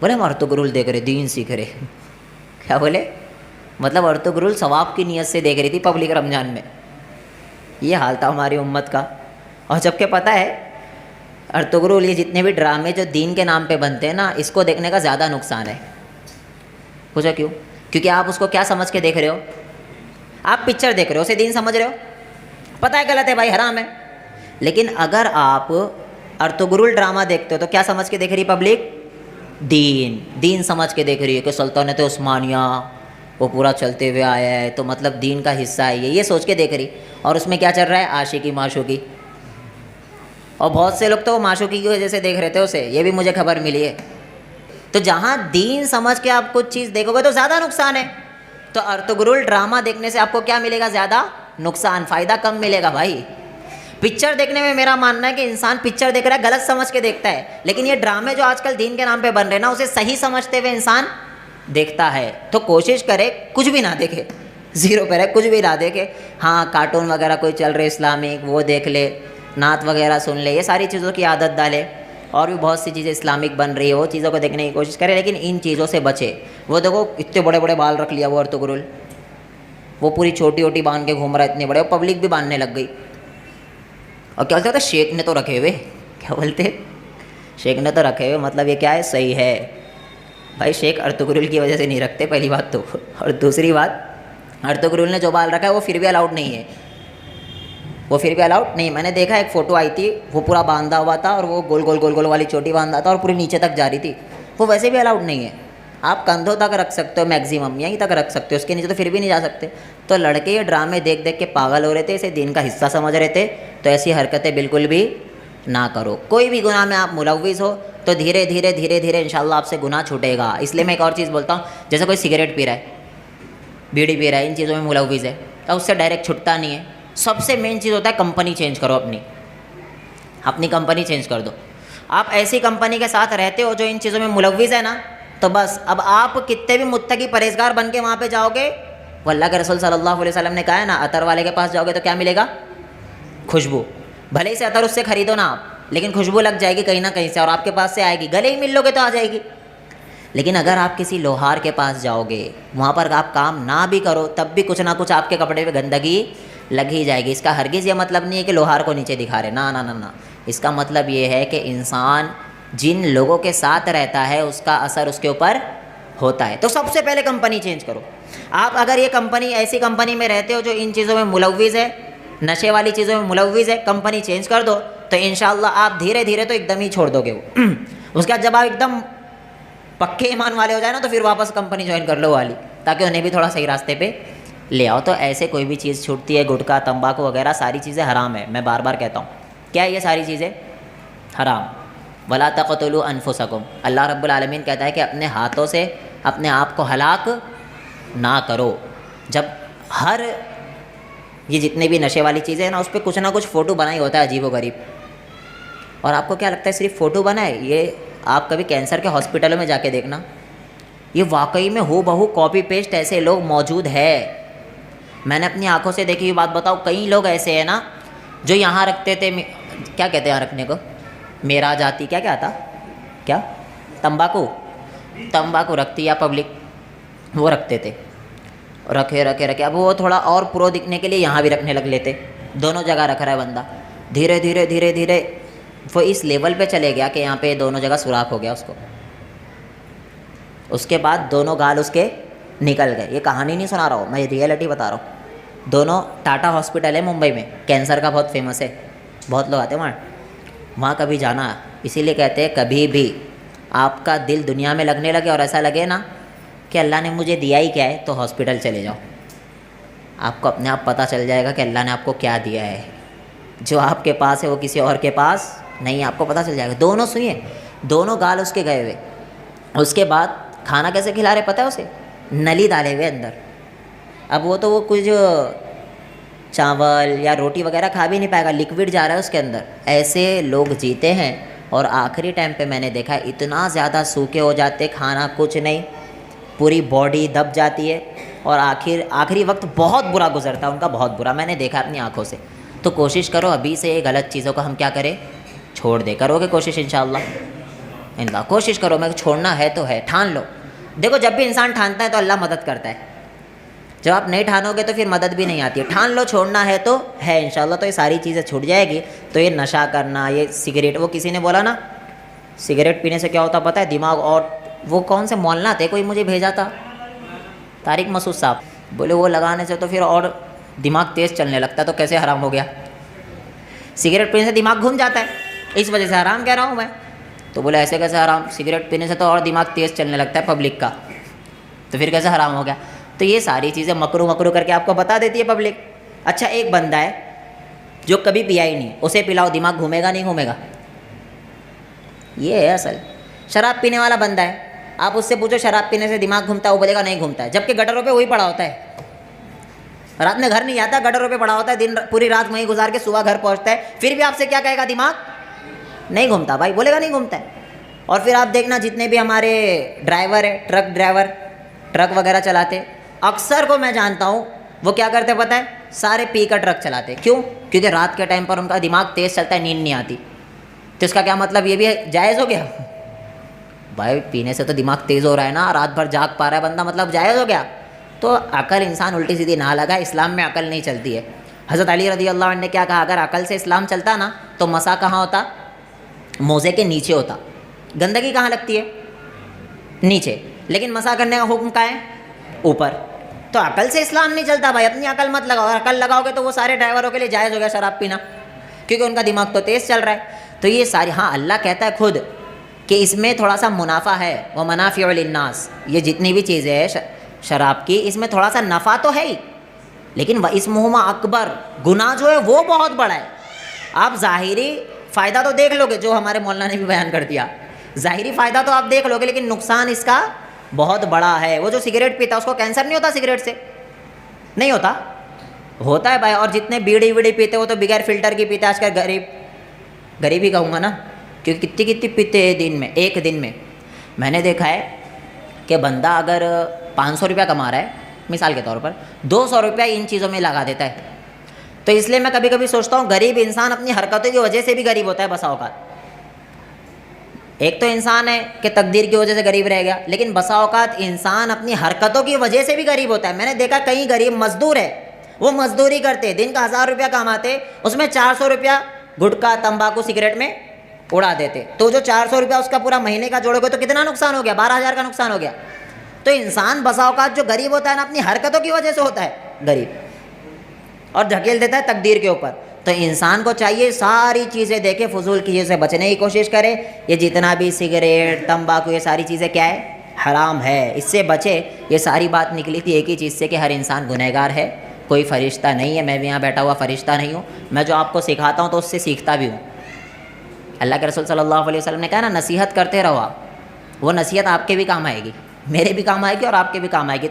بولے ہم ارطغرل دیکھ رہے، دین سیکھ رہے. کیا بولے؟ مطلب ارطغرل ثواب کی نیت سے دیکھ رہی تھی پبلک رمضان میں. یہ حال تھا ہماری امت کا. اور جب کہ پتہ ہے ارطغرل یہ جتنے بھی ڈرامے جو دین کے نام پہ بنتے ہیں نا، اس کو دیکھنے کا زیادہ نقصان ہے. پوچھا کیوں؟ کیونکہ آپ اس کو کیا سمجھ کے دیکھ رہے ہو؟ آپ پکچر دیکھ رہے ہو، اسے دین سمجھ رہے ہو. پتہ ہے غلط ہے بھائی، حرام ہے. لیکن اگر آپ ارطغرل ڈرامہ دیکھتے ہو تو کیا سمجھ کے دیکھ رہی پبلک؟ دین سمجھ کے دیکھ رہی ہے کہ سلطنت عثمانیہ وہ پورا چلتے ہوئے آیا ہے تو مطلب دین کا حصہ ہے یہ سوچ کے دیکھ رہی. اور اس میں کیا چل رہا ہے؟ عاشقی معشوقی. اور بہت سے لوگ تو وہ معشوقی کی وجہ سے دیکھ رہے تھے اسے، یہ بھی مجھے خبر ملی ہے. تو جہاں دین سمجھ کے آپ کچھ چیز دیکھو گے تو زیادہ نقصان ہے. تو ارطغرل ڈرامہ دیکھنے سے آپ کو کیا ملے گا؟ زیادہ نقصان، فائدہ کم ملے گا بھائی. پکچر دیکھنے میں میرا ماننا ہے کہ انسان پکچر دیکھ رہا ہے غلط سمجھ کے دیکھتا ہے، لیکن یہ ڈرامے جو آج کل دین کے نام پہ بن رہے ہیں نا، اسے صحیح سمجھتے ہوئے انسان دیکھتا ہے. تو کوشش کرے کچھ بھی نہ دیکھے، زیرو پہ رہے، کچھ بھی نہ دیکھے. ہاں کارٹون وغیرہ کوئی چل رہے اسلامک وہ دیکھ لے، نعت وغیرہ سن لے، یہ ساری چیزوں کی عادت ڈالے. اور بھی بہت سی چیزیں اسلامک بن رہی ہے، وہ چیزوں کو دیکھنے کی کوشش کرے، لیکن ان چیزوں سے بچے. وہ دیکھو اتنے بڑے بڑے بال رکھ لیا وہ ارطغرل، وہ پوری چھوٹی چھوٹی باندھ کے گھوم رہا ہے اتنے بڑے، وہ پبلک بھی باندھنے لگ گئی. اور کیا بولتے ہیں؟ شیخ نے تو رکھے ہوئے. کیا بولتے ہیں؟ شیخ نے تو رکھے ہوئے. مطلب یہ کیا ہے؟ صحیح ہے بھائی، شیخ ارطغرل کی وجہ سے نہیں رکھتے پہلی بات تو. اور دوسری بات، ارطغرل نے جو بال رکھا ہے وہ پھر بھی الاؤڈ نہیں ہے، وہ پھر بھی الاؤڈ نہیں. میں نے دیکھا ایک فوٹو آئی تھی، وہ پورا باندھا ہوا تھا اور وہ گول گول گول گول والی چوٹی باندھا تھا اور پوری نیچے تک جا رہی تھی. وہ ویسے بھی الاؤڈ نہیں ہے. آپ کندھوں تک رکھ سکتے ہو میکزیمم، یہیں تک رکھ سکتے ہو، اس کے نیچے تو پھر بھی نہیں جا سکتے. تو لڑکے یہ ڈرامے دیکھ دیکھ کے پاگل ہو رہے تھے، اسے دین کا حصہ سمجھ رہے تھے. تو ایسی حرکتیں بالکل بھی نہ کرو. کوئی بھی گناہ میں آپ ملوث ہو تو دھیرے دھیرے دھیرے دھیرے انشاءاللہ آپ سے گناہ چھوٹے گا. اس لیے میں ایک اور چیز بولتا ہوں، جیسے کوئی سگریٹ پی رہا ہے، بیڑی پی رہا ہے، ان چیزوں میں ملوث ہے، تو اس سے ڈائریکٹ چھٹتا نہیں ہے. سب سے مین چیز ہوتا ہے کمپنی چینج کرو، اپنی کمپنی چینج کر دو. آپ ایسی کمپنی کے ساتھ رہتے ہو جو ان چیزوں میں ملوث ہے نا، تو بس اب آپ کتنے بھی متقی پرہیزگار بن کے وہاں پہ جاؤ گے، وہ اللہ کے رسول صلی اللہ علیہ وسلم نے کہا ہے نا، عطر والے کے پاس جاؤ گے تو کیا ملے گا؟ خوشبو. بھلے ہی سے عطر اس سے خریدو نا آپ، لیکن خوشبو لگ جائے گی کہیں نہ کہیں سے اور آپ کے پاس سے آئے گی. گلے ہی مل لو گے تو آ جائے گی. لیکن اگر آپ کسی لوہار کے پاس جاؤ گے، وہاں پر آپ کام نہ بھی کرو تب بھی کچھ نہ کچھ آپ کے کپڑے پہ گندگی لگ ہی جائے گی. اس کا ہرگز یہ مطلب نہیں ہے کہ لوہار کو نیچے دکھا رہے، نہ نہ نہ نہ. اس کا مطلب یہ ہے کہ انسان جن لوگوں کے ساتھ رہتا ہے اس کا اثر اس کے اوپر ہوتا ہے. تو سب سے پہلے کمپنی چینج کرو. آپ اگر یہ کمپنی ایسی کمپنی میں رہتے ہو جو ان چیزوں میں ملوث ہے، نشے والی چیزوں میں ملوث ہے، کمپنی چینج کر دو تو انشاءاللہ آپ دھیرے دھیرے تو ایک دم ہی چھوڑ دو گے وہ. اس کے بعد جب آپ ایک دم پکے ایمان والے ہو جائے نا تو پھر واپس کمپنی جوائن کر لو والی، تاکہ انہیں بھی تھوڑا صحیح راستے پہ لے آؤ. تو ایسے کوئی بھی چیز چھوٹتی ہے، گٹکا تمباکو وغیرہ ساری چیزیں حرام ہے. میں بار بار کہتا ہوں کیا یہ ساری چیزیں حرام. ولا تقتلوا انفسکم، اللہ رب العالمین کہتا ہے کہ اپنے ہاتھوں سے اپنے آپ کو ہلاک نہ کرو. جب ہر یہ جتنے بھی نشے والی چیزیں ہیں نا، اس پہ کچھ نہ کچھ فوٹو بنا ہی ہوتا ہے عجیب و غریب. اور آپ کو کیا لگتا ہے صرف فوٹو بنا ہے؟ یہ آپ کبھی کینسر کے ہاسپٹلوں میں جا کے دیکھنا، یہ واقعی میں ہو بہو کاپی پیسٹ ایسے لوگ موجود ہے. میں نے اپنی آنکھوں سے دیکھی ہوئی بات بتاؤ، کئی لوگ ایسے ہیں نا جو یہاں رکھتے تھے، کیا کہتے ہیں یہاں رکھنے کو، میرا جاتی کیا کیا آتا، کیا تمباکو رکھتی یا پبلک، وہ رکھتے تھے، رکھے رکھے رکھے. اب وہ تھوڑا اور پرو دکھنے کے لیے یہاں بھی رکھنے لگ لیتے. دونوں جگہ رکھ رہا ہے بندہ. دھیرے دھیرے دھیرے دھیرے وہ اس لیول پہ چلے گیا کہ یہاں پہ دونوں جگہ سوراخ ہو گیا اس کو. اس کے بعد دونوں گال اس کے نکل گئے. یہ کہانی نہیں سنا رہا ہوں میں، ریئلٹی بتا رہا ہوں. دونوں ٹاٹا ہاسپٹل ہے ممبئی میں، کینسر کا بہت فیمس ہے، بہت لوگ آتے ہیں وہاں کبھی جانا. اسی لیے کہتے ہیں کبھی بھی آپ کا دل دنیا میں لگنے لگے اور ایسا لگے نا کہ اللہ نے مجھے دیا ہی کیا ہے، تو ہاسپٹل چلے جاؤ. آپ کو اپنے آپ پتہ چل جائے گا کہ اللہ نے آپ کو کیا دیا ہے. جو آپ کے پاس ہے وہ کسی اور کے پاس نہیں، آپ کو پتہ چل جائے گا. دونوں سنیے، دونوں گال اس کے گئے ہوئے. اس کے بعد کھانا کیسے کھلا رہے پتہ ہے اسے؟ نلی ڈالے ہوئے اندر. اب وہ تو وہ کچھ چاول یا روٹی وغیرہ کھا بھی نہیں پائے گا، لکوڈ جا رہا ہے اس کے اندر. ایسے لوگ جیتے ہیں. اور آخری ٹائم پہ میں نے دیکھا اتنا زیادہ سوکھے ہو جاتے، کھانا کچھ نہیں، پوری باڈی دب جاتی ہے اور آخری وقت بہت برا گزرتا ہے ان کا، بہت برا. میں نے دیکھا اپنی آنکھوں سے. تو کوشش کرو ابھی سے یہ غلط چیزوں کو ہم کیا کریں، چھوڑ دے. کرو گے کوشش انشاءاللہ؟ اللہ کوشش کرو، میں چھوڑنا ہے تو ہے، ٹھان لو. دیکھو جب بھی انسان ٹھانتا ہے تو اللہ مدد کرتا ہے، جب آپ نہیں ٹھانو گے تو پھر مدد بھی نہیں آتی ہے. ٹھان لو چھوڑنا ہے تو ہے انشاءاللہ، تو یہ ساری چیزیں چھوٹ جائے گی. تو یہ نشہ کرنا، یہ سگریٹ، وہ کسی نے بولا نا سگریٹ پینے سے کیا ہوتا پتہ ہے؟ دماغ. اور وہ کون سے مولانا تھے، کوئی مجھے بھیجا تھا، طارق مسعود صاحب، بولے وہ لگانے سے تو پھر اور دماغ تیز چلنے لگتا ہے. تو کیسے حرام ہو گیا؟ سگریٹ پینے سے دماغ گھوم جاتا ہے، اس وجہ سے حرام کہہ رہا ہوں میں. تو بولے ایسے کیسے حرام؟ سگریٹ پینے سے تو اور دماغ تیز چلنے لگتا ہے پبلک کا، تو پھر کیسے حرام ہو گیا؟ تو یہ ساری چیزیں مکرو کر کے آپ کو بتا دیتی ہے پبلک. اچھا ایک بندہ ہے جو کبھی پیا ہی نہیں، اسے پلاؤ دماغ گھومے گا نہیں گھومے گا؟ یہ ہے اصل. شراب پینے والا بندہ ہے، آپ اس سے پوچھو شراب پینے سے دماغ گھومتا ہے، وہ بولے گا نہیں گھومتا ہے، جبکہ گٹروں پہ وہی پڑا ہوتا ہے، رات میں گھر نہیں آتا، گٹروں پہ پڑا ہوتا ہے، دن پوری رات وہیں گزار کے صبح گھر پہنچتا ہے، پھر بھی آپ سے کیا کہے گا؟ دماغ نہیں گھومتا بھائی، بولے گا نہیں گھومتا ہے. اور پھر آپ دیکھنا جتنے بھی ہمارے ڈرائیور ہیں، ٹرک ڈرائیور، ٹرک وغیرہ چلاتے، اکثر کو میں جانتا ہوں وہ کیا کرتے پتہ ہے؟ سارے پی کر ٹرک چلاتے. کیوں؟ کیونکہ رات کے ٹائم پر ان کا دماغ تیز چلتا ہے، نیند نہیں آتی. تو اس کا کیا مطلب؟ یہ بھی جائز ہو گیا بھائی، پینے سے تو دماغ تیز ہو رہا ہے نا، رات بھر جاگ پا رہا ہے بندہ، مطلب جائز ہو گیا. تو عقل انسان الٹی سیدھی نہ لگا، اسلام میں عقل نہیں چلتی ہے. حضرت علی رضی اللہ عنہ نے کیا کہا؟ اگر عقل سے اسلام چلتا نا تو مسا کہاں ہوتا؟ موزے کے نیچے ہوتا. گندگی کہاں لگتی ہے؟ نیچے. لیکن مسا کرنے کا حکم کہاں ہے؟ اوپر. تو عقل سے اسلام نہیں چلتا بھائی، اپنی عقل مت لگاؤ. عقل لگاؤ گے تو وہ سارے ڈرائیوروں کے لیے جائز ہو گیا شراب پینا، کیونکہ ان کا دماغ تو تیز چل رہا ہے. تو یہ ساری، ہاں اللہ کہتا ہے خود کہ اس میں تھوڑا سا منافع ہے، وَمَنَافِعُ لِلنَّاسِ، یہ جتنی بھی چیزیں ہیں شراب کی، اس میں تھوڑا سا نفع تو ہے ہی، لیکن وَإِسْمُهُمَا اکبر، گناہ جو ہے وہ بہت بڑا ہے. آپ ظاہری فائدہ تو دیکھ لو گے، جو ہمارے مولانا نے بھی بیان کر دیا، ظاہری فائدہ تو آپ دیکھ لو گے، لیکن نقصان اس کا بہت بڑا ہے. وہ جو سگریٹ پیتا ہے اس کو کینسر نہیں ہوتا سگریٹ سے؟ نہیں ہوتا؟ ہوتا ہے بھائی. اور جتنے بیڑی ویڑی پیتے وہ تو بغیر فلٹر کی پیتے. آج کل غریب ہی کہوں گا نا، کیونکہ کتنی پیتے ہیں دن میں، ایک دن میں. میں نے دیکھا ہے کہ بندہ اگر 500 روپیہ کما رہا ہے مثال کے طور پر، 200 روپیہ ان چیزوں میں لگا دیتا ہے. تو اس لیے میں کبھی کبھی سوچتا ہوں غریب انسان اپنی حرکتوں کی وجہ سے بھی غریب ہوتا ہے بسا اوقات. ایک تو انسان ہے کہ تقدیر کی وجہ سے غریب رہ گیا، لیکن بسا اوقات انسان اپنی حرکتوں کی وجہ سے بھی غریب ہوتا ہے. میں نے دیکھا کئی غریب مزدور ہے، وہ مزدوری کرتے، دن کا 1000 روپیہ کماتے، اس میں 400 روپیہ گٹکا، تمباکو، سگریٹ میں اڑا دیتے. تو جو 400 روپیہ اس کا پورا مہینے کا جوڑو گے تو کتنا نقصان ہو گیا؟ 12,000 کا نقصان ہو گیا. تو انسان بسا اوقات جو غریب ہوتا ہے نا، اپنی حرکتوں کی وجہ سے ہوتا ہے غریب، اور دھکیل دیتا ہے تقدیر کے اوپر. تو انسان کو چاہیے ساری چیزیں دیکھے، فضول کی چیزوں سے بچنے کی کوشش کرے. یہ جتنا بھی سگریٹ، تمباکو، یہ ساری چیزیں کیا ہے؟ حرام ہے، اس سے بچے. یہ ساری بات نکلی تھی ایک ہی چیز سے کہ ہر انسان گنہگار ہے، کوئی فرشتہ نہیں ہے. میں بھی یہاں بیٹھا ہوا فرشتہ نہیں ہوں، میں جو آپ کو سکھاتا ہوں تو اس سے سیکھتا بھی ہوں. اللہ کے رسول صلی اللہ علیہ وسلم نے کہا نا، نصیحت کرتے رہو آپ، وہ نصیحت آپ کے بھی کام آئے گی، میرے بھی کام آئے گی اور آپ کے بھی کام آئے گی.